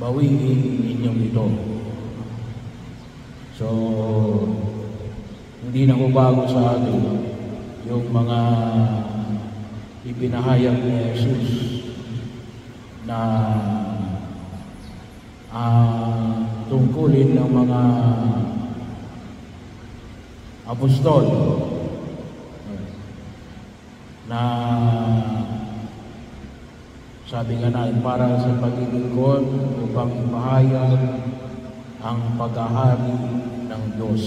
bawiin inyong ito. So, hindi na ko bago sa atin yung mga ipinahayag ni Jesus na tungkulin ng mga apostol na sabi nga natin para sa paglilingkod upang ipahayag ang paghahari ng Diyos.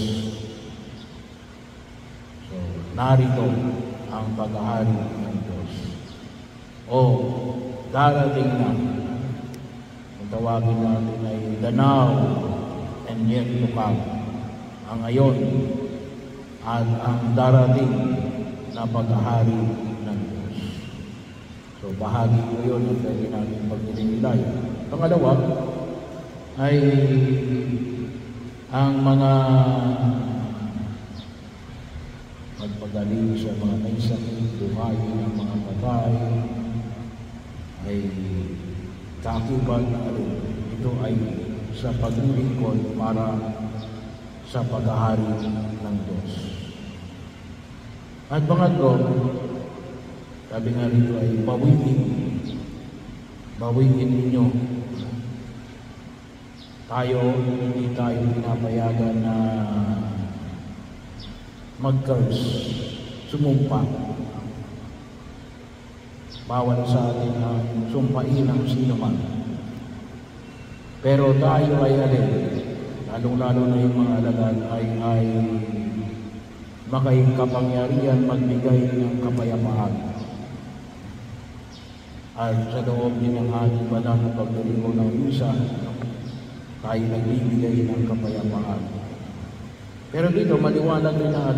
So, narito ang paghahari ng Diyos. O, darating na. Ang tawagin natin ay the now and yet to come. Ang ngayon at ang darating na paghahari ng Diyos. So, bahagi ko yun at pwede natin pagdilay. Pangalawa ay ang mga magpagaling sa mga may sakit, buhayin ng mga patay, ay kakibat na ito ay sa paglilingkod para sa paghahari ng Diyos. At pangatlo, sabi nga rito ay bawiin ninyo. Hindi tayo pinapayagan na mag-curse, sumumpa. Bawal sa atin ang sumpain ng sino man. Pero tayo ay lalong-lalo na yung mga alagad ay makaikapangyarihan magbigay ng kapayapaan. At sa loob din ng ating banal na pagdiriwang ng misa, tayo nagbibigay ng kapayapaan. Pero dito, maliwanag rin na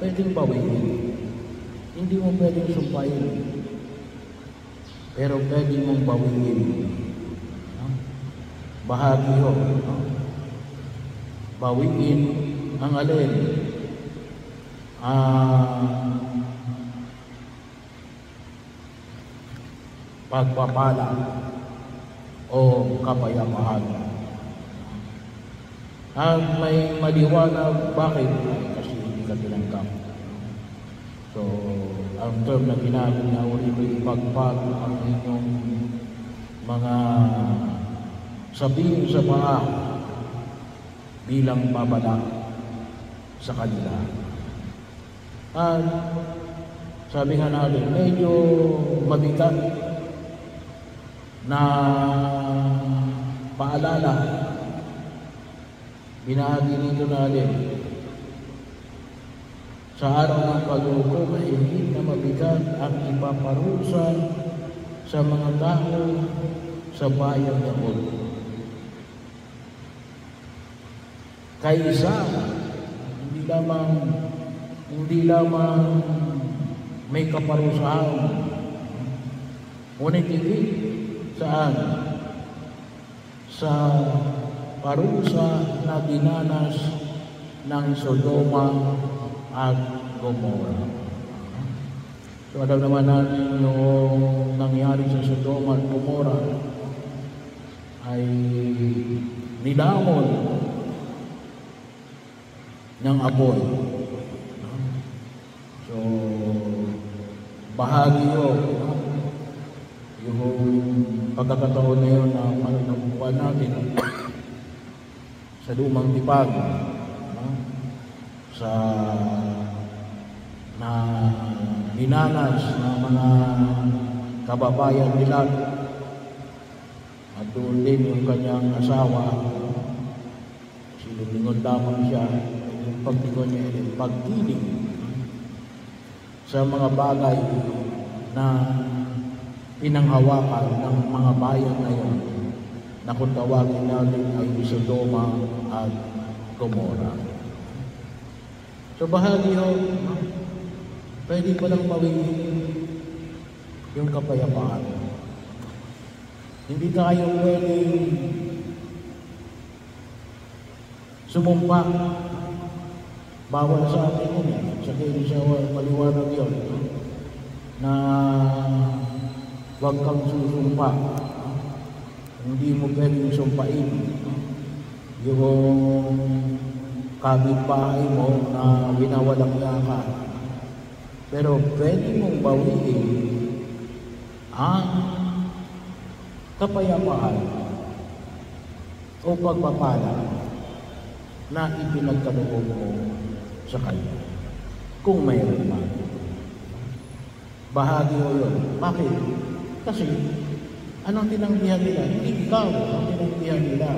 pwedeng bawiin. Hindi mo pwedeng sumpain. Pero pwede mong bawiin. Bahagi ho. Bawiin ang pagpapala o kapayapaan. At may maliwanag bakit? Kasi hindi ka tinanggap. So, ang term na ginamit na uli ko ipagpag ang inyong mga sabihin sa paa bilang babala sa kanila. At sabi nga natin, medyo mabigat na paalala. Binahagi nito natin sa araw ng paghukom ay hindi na mabigat ang ipaparusa sa mga tao sa bayang yaon. Kaysa hindi lamang may kaparusahan, ngunit hindi saan sa parusa na dinanas ng Sodoma at Gomora. So alam naman natin yung nangyari sa Sodoma at Gomora ay nilamon ng apoy. So bahagi yun yung pagkakataon na yun na manunubuan natin sa lumang tipag sa na dinanas ng mga kababayan nila at doon din yung kanyang asawa sinulingon lamang siya yung paglingon niya yung pagtiling sa mga bagay na pinanghawakan ng mga bayan na yun na kung tawagin natin ay Sodoma at Gomora. So bahagi yun, pwede pa lang mawin yung kapayapaan. Hindi tayo pwedeng sumumpa. Bawal sa atin yun. Sa kayo siya maliwanag yun na huwag kang susumpa. Hindi mo pwedeng sumpain yung kapitbahay mo na winawalang yaka. Pero pwede mong bawiin ang kapayapaan o pagpapala na ipinagkaloob mo sa kanya. Kung mayroon man. Bahagi mo yun. Bakit? Kasi, anong tinanggihan nila? Hindi ikaw ang tinanggihan nila.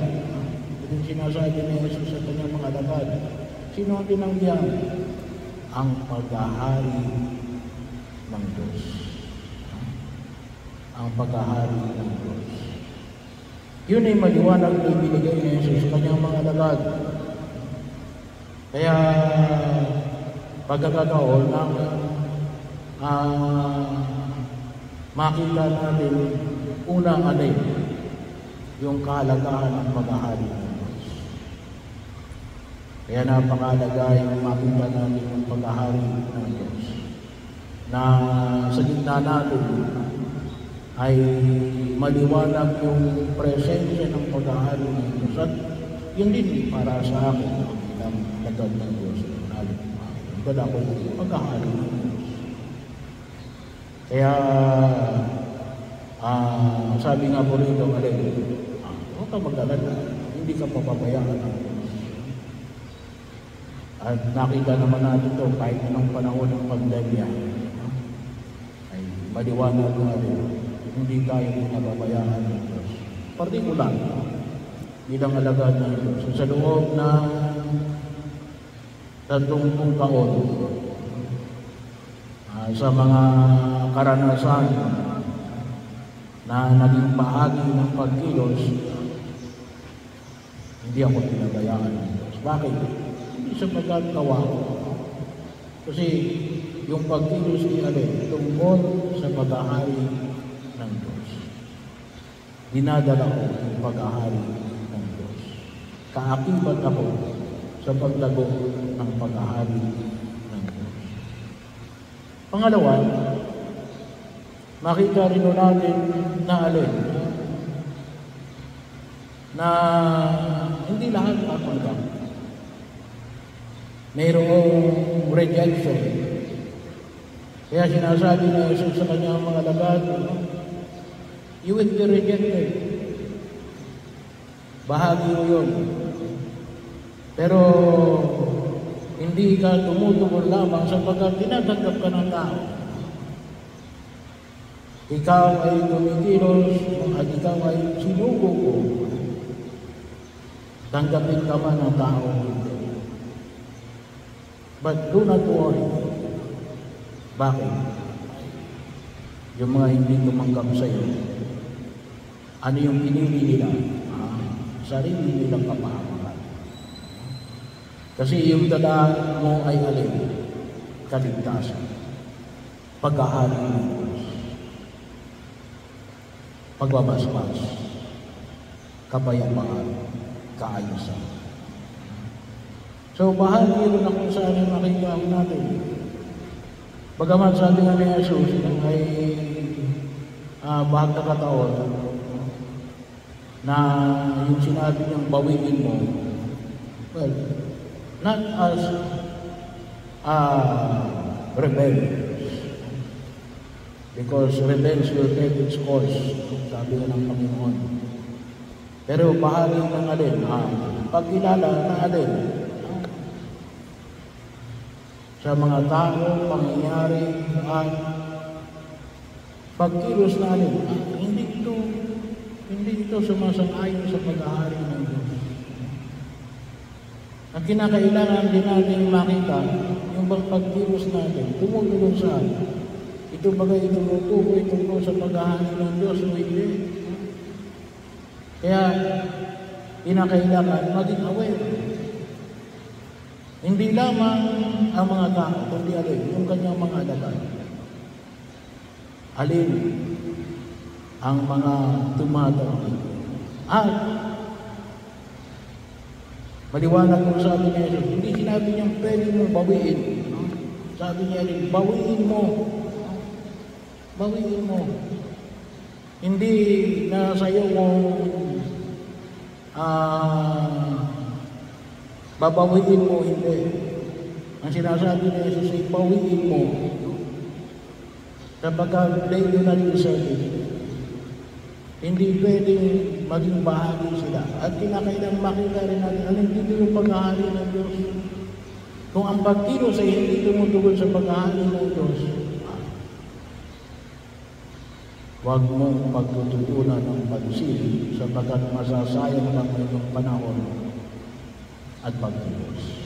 Yung sinasabi ni Jesus sa kanyang mga alagad. Sino ang tinanggihan? Ang paghahari ng Diyos. Ang paghahari ng Diyos. Yun ay maliwanag na ibinigay ni Jesus sa kanyang mga alagad. Kaya, pagkakataon na makita natin unang alay yung kahalagahan ng paghahari ng Diyos. Kaya napakahalaga yung makita natin yung paghahari ng Diyos na sa gitna natin ay maliwanag yung presensya ng paghahari ng Diyos. At yun din para sa akin ang lagad ng Diyos. Wala ko paghahari ng Diyos. Kaya, sabi nga po rito, huwag ka mag-alala, hindi ka papabayaan ng Diyos. At nakita naman natin ito, kahit anong panahon ng pandemya, ay maliwanag na rin, hindi tayo pinapabayaan ng Diyos. Partikular, bilang alagad ng Diyos. Sa loob ng 30 taon, sa mga karanasan na naging bahagi ng pagkilos, hindi ako pinabayaan ng Diyos. Bakit? Hindi sa pagkatawa ko. Kasi yung pagkilos ni Ale tungkol sa paghahari ng Diyos. Dinadala ko yung paghahari ng Diyos. Kaakibat ako sa paglago ng paghahari ng Diyos. Pangalawa, makita rin natin na alin na hindi lahat papanggap. Mayroong rejection. Kaya sinasabi na Jesus sa kanyang mga alagad, you will be rejected. Bahagi mo yun. Pero hindi ka tumutugon lamang sapagkat tinatanggap ka ng tao. Ikaw ay tumikilos at ikaw ay sinugo ko. Tanggapin ka man ng tao hindi. But do not worry. Bakit? Yung mga hindi tumanggap sa iyo, ano yung pinili nila? Sarili nilang kapahamakan. Kasi yung dala mo ay alin? Kaligtasan. Paghahari ng Diyos. Pagbabasbas. Kapayapaan. Kaayusan. So, bahagi rin na kung saan yung makikita natin. Bagaman sabi nga ni Jesus, ay bahag na kataon na yung sinabi niyang bawiin mo, well, not as rebellions. Because rebellions will take its course, sabi nga ng Panginoon. Pero bahagi ng alin, pagkilala ng alin, sa mga tao, pangyayari, at pagkilos natin, hindi ito sumasang-ayon sa pag-ahari ng Diyos. Ang kinakailangan din natin makita, yung bang pagkilos natin, tumutulong saan? Ito bagay itumutukoy tungkol sa pag-ahari ng Diyos o hindi. Kaya, kinakailangan maging aware. Hindi lamang ang mga tao, kundi alin, yung kanyang mga alagad. Alin ang mga tumatawid. At maliwanag kung sabi niya, hindi sinabi niyang pwede mong bawiin. Sabi niya alin, bawiin mo. Bawiin mo. Hindi na sa iyo kung babawiin mo, hindi. Ang sinasabi ni Jesus ay bawiin mo. Kapag play yun na yung service, hindi pwedeng maging bahagi sila. At kinakailang makita rin natin, anong dito yung paghahari ng Diyos. Kung ang pagkilos ay hindi tumutugon sa paghahari ng Diyos, huwag mong pagtutuunan ng pansin sapagkat masasayang ang iyong panahon at pagkilos.